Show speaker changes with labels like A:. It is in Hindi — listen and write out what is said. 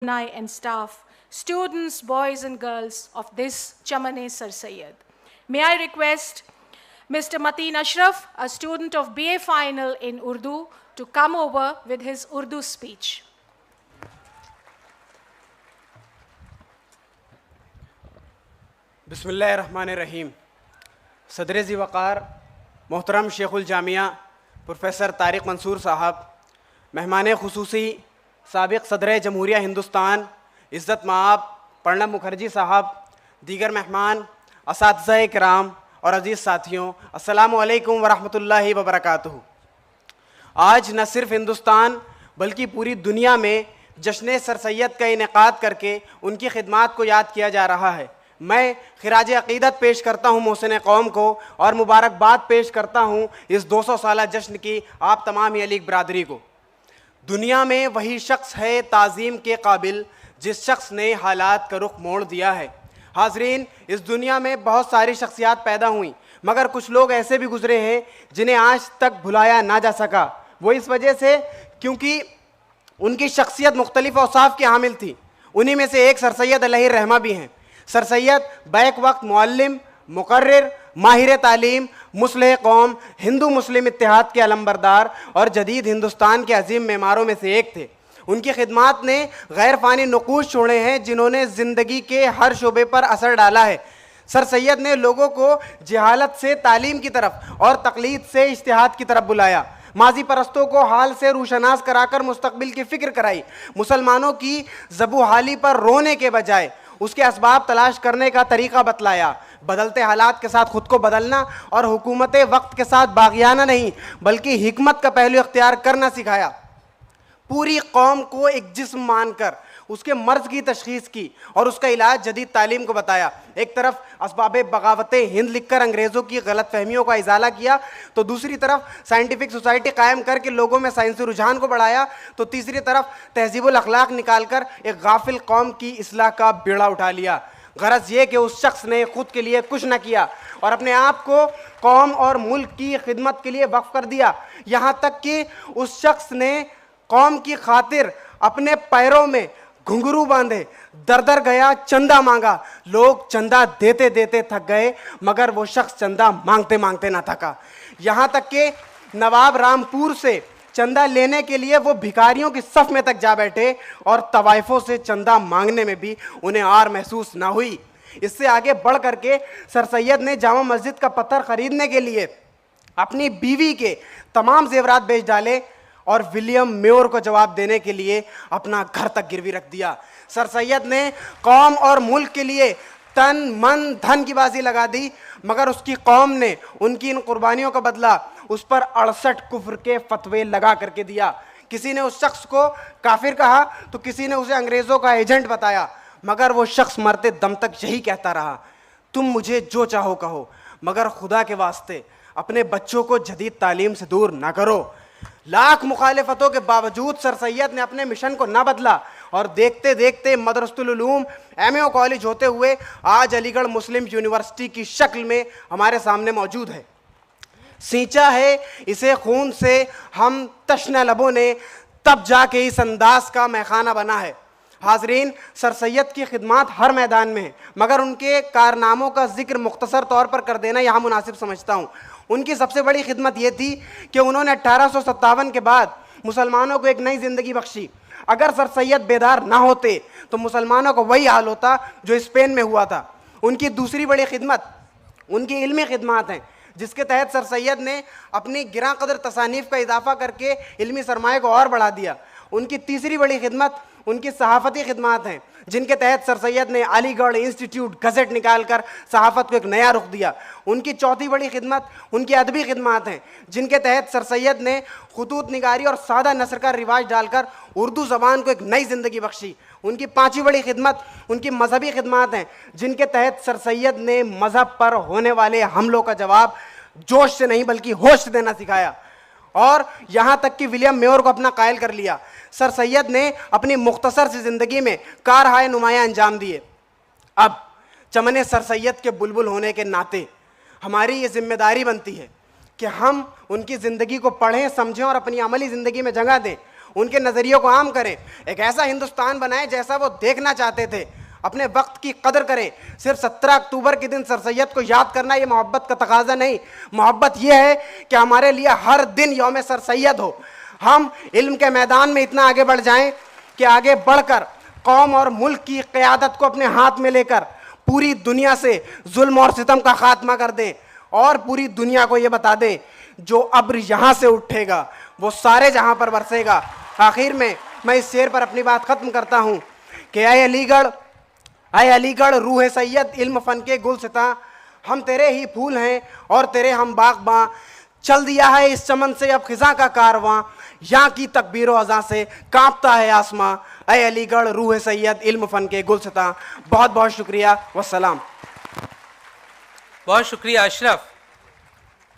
A: And staff, students, boys and girls of this Chamane Sir Sayyid. May I request Mr. Mateen Ashraf, a student of BA Final in Urdu, to come over with his Urdu speech.
B: बिस्मिल्लाहिर्रहमानिर्रहीम। सदर ज़ी वक़ार मोहतरम शेखुल जामिया प्रोफेसर तारिक मंसूर साहब, मेहमान खुसूसी साबिक़ सदर जमहूरिया हिंदुस्तान इज़्ज़त माब प्रणब मुखर्जी साहब, दीगर मेहमान, असातिज़ा किराम और अज़ीज़ साथियों, अस्सलामु अलैकुम वरहमतुल्लाहि वबरकातुहू। आज न सिर्फ़ हिंदुस्तान बल्कि पूरी दुनिया में जश्न सर सैयद का इनेकाद करके उनकी खिदमात को याद किया जा रहा है। मैं खिराज अक़ीदत पेश करता हूँ मोहसिन कौम को और मुबारकबाद पेश करता हूँ इस 200 साला जश्न की आप तमाम ही अलीग बरादरी को। दुनिया में वही शख्स है ताज़ीम के काबिल जिस शख्स ने हालात का रुख मोड़ दिया है। हाज़रीन, इस दुनिया में बहुत सारी शख्सियात पैदा हुई, मगर कुछ लोग ऐसे भी गुजरे हैं जिन्हें आज तक भुलाया ना जा सका। वो इस वजह से क्योंकि उनकी शख्सियत मुख्तलिफ औसाफ की हामिल थी। उन्हीं में से एक सर सैयद अलैहि रहमा भी हैं। सर सैयद बैक वक्त मुअल्लिम, मुकर्रिर, माहिर तालीम, मुस्लिह कौम, हिंदू मुस्लिम इत्तेहाद के अलमबरदार और जदीद हिंदुस्तान के अजीम मेमारों में से एक थे। उनकी खिदमात ने गैर फ़ानी नकूश छोड़े हैं जिन्होंने ज़िंदगी के हर शोबे पर असर डाला है। सर सैयद ने लोगों को जहालत से तालीम की तरफ और तकलीद से इज्तिहाद की तरफ बुलाया। माजी परस्तों को हाल से रूशनास कराकर मुस्तकबिल की फ़िक्र कराई। मुसलमानों की ज़बूहाली पर रोने के बजाय उसके असबाब तलाश करने का तरीक़ा बतलाया। बदलते हालात के साथ ख़ुद को बदलना और हुकूमत वक्त के साथ बाग़ियाना नहीं बल्कि हिकमत का पहलू इख्तियार करना सिखाया। पूरी कौम को एक जिस्म मानकर उसके मर्ज़ की तशख़ीस की और उसका इलाज जदीद तालीम को बताया। एक तरफ असबाब बगावत हिंद लिखकर अंग्रेज़ों की गलत फहमियों का इजाला किया, तो दूसरी तरफ साइंटिफिक सोसाइटी कायम करके लोगों में साइंसी रुझान को बढ़ाया, तो तीसरी तरफ तहज़ीबुल अखलाक निकाल कर एक गाफिल कौम की इस्लाह का बेड़ा उठा लिया। गरज ये कि उस शख्स ने ख़ुद के लिए कुछ न किया और अपने आप को कौम और मुल्क की खिदमत के लिए वक्फ कर दिया। यहाँ तक कि उस शख्स ने कौम की खातिर अपने पैरों में घुंघरू बांधे, दर दर गया, चंदा मांगा। लोग चंदा देते देते थक गए मगर वो शख्स चंदा मांगते मांगते ना थका। यहाँ तक कि नवाब रामपुर से चंदा लेने के लिए वो भिखारियों की सफ़ में तक जा बैठे और तवाइफों से चंदा मांगने में भी उन्हें आर महसूस ना हुई। इससे आगे बढ़ करके सर सैयद ने जामा मस्जिद का पत्थर खरीदने के लिए अपनी बीवी के तमाम जेवरात बेच डाले और विलियम म्योर को जवाब देने के लिए अपना घर तक गिरवी रख दिया। सर सैयद ने कौम और मुल्क के लिए तन मन धन की बाजी लगा दी, मगर उसकी कौम ने उनकी इन कुर्बानियों का बदला उस पर 68 कुफ्र के फतवे लगा करके दिया। किसी ने उस शख्स को काफिर कहा तो किसी ने उसे अंग्रेज़ों का एजेंट बताया, मगर वो शख्स मरते दम तक यही कहता रहा, तुम मुझे जो चाहो कहो, मगर खुदा के वास्ते अपने बच्चों को जदीद तालीम से दूर ना करो। लाख मुखालिफतों के बावजूद सर सैयद ने अपने मिशन को ना बदला और देखते देखते मदरसतुल उलूम एमए कॉलेज होते हुए आज अलीगढ़ मुस्लिम यूनिवर्सिटी की शक्ल में हमारे सामने मौजूद है। सींचा है इसे खून से हम तश्ना लबों ने, तब जाके इस अंदाज का मैखाना बना है। हाजरीन, सर सैयद की खिदमात हर मैदान में है, मगर उनके कारनामों का जिक्र मुख्तसर तौर पर कर देना यहाँ मुनासिब समझता हूँ। उनकी सबसे बड़ी खिदमत ये थी कि उन्होंने 1857 के बाद मुसलमानों को एक नई ज़िंदगी बख्शी। अगर सर सैयद बेदार ना होते तो मुसलमानों का वही हाल होता जो स्पेन में हुआ था। उनकी दूसरी बड़ी खिदमत उनकी इल्मी खिदमात हैं, जिसके तहत सर सैयद ने अपनी गिरां कदर तसानीफ़ का इजाफा करके इल्मी सरमाए को और बढ़ा दिया। उनकी तीसरी बड़ी खिदमत उनकी सहाफ़ती खिदमात हैं, जिनके तहत सर सैयद ने अलीगढ़ इंस्टीट्यूट गज़ट निकाल कर सहाफ़त को एक नया रुख दिया। उनकी चौथी बड़ी खिदमत उनकी अदबी खिदमात हैं, जिनके तहत सर सैयद ने खुतूत निगारी और सादा नस्र का रिवाज डालकर उर्दू ज़बान को एक नई ज़िंदगी बख्शी। उनकी पाँचवीं बड़ी खिदमत उनकी मजहबी खिदमात हैं, जिनके तहत सर सैयद ने मज़हब पर होने वाले हमलों का जवाब जोश से नहीं बल्कि होश से देना सिखाया और यहाँ तक कि विलियम म्योर को अपना कायल कर लिया। सर सैयद ने अपनी मुख्तसर सी ज़िंदगी में कारहाय नुमाया अंजाम दिए। अब चमने सर सैयद के बुलबुल होने के नाते हमारी ये जिम्मेदारी बनती है कि हम उनकी ज़िंदगी को पढ़ें, समझें और अपनी अमली ज़िंदगी में जगह दें। उनके नज़रियों को आम करें, एक ऐसा हिंदुस्तान बनाएं जैसा वो देखना चाहते थे। अपने वक्त की कदर करें। सिर्फ 17 अक्टूबर के दिन सर सैयद को याद करना ये मोहब्बत का तकाजा नहीं, मोहब्बत ये है कि हमारे लिए हर दिन यौम सर सैयद हो। हम इल्म के मैदान में इतना आगे बढ़ जाएं कि आगे बढ़कर कौम और मुल्क की क़यादत को अपने हाथ में लेकर पूरी दुनिया से जुल्म और सितम का खात्मा कर दें और पूरी दुनिया को ये बता दें, जो अब्र यहाँ से उठेगा वो सारे जहाँ पर बरसेगा। आखिर में मैं इस शेर पर अपनी बात ख़त्म करता हूँ कि आए अलीगढ़ रूह सैयद इल्म फ़न के गुलसिता, हम तेरे ही फूल हैं और तेरे हम बाग़बां, चल दिया है इस चमन से अब खिज़ां का कारवां, यहाँ की तकबीर अज़ां से कांपता है आसमां। ऐ अलीगढ़ रूह सैयद इल्म फ़न के गुलसिता। बहुत बहुत शुक्रिया, वस्सलाम।
C: बहुत शुक्रिया अशरफ।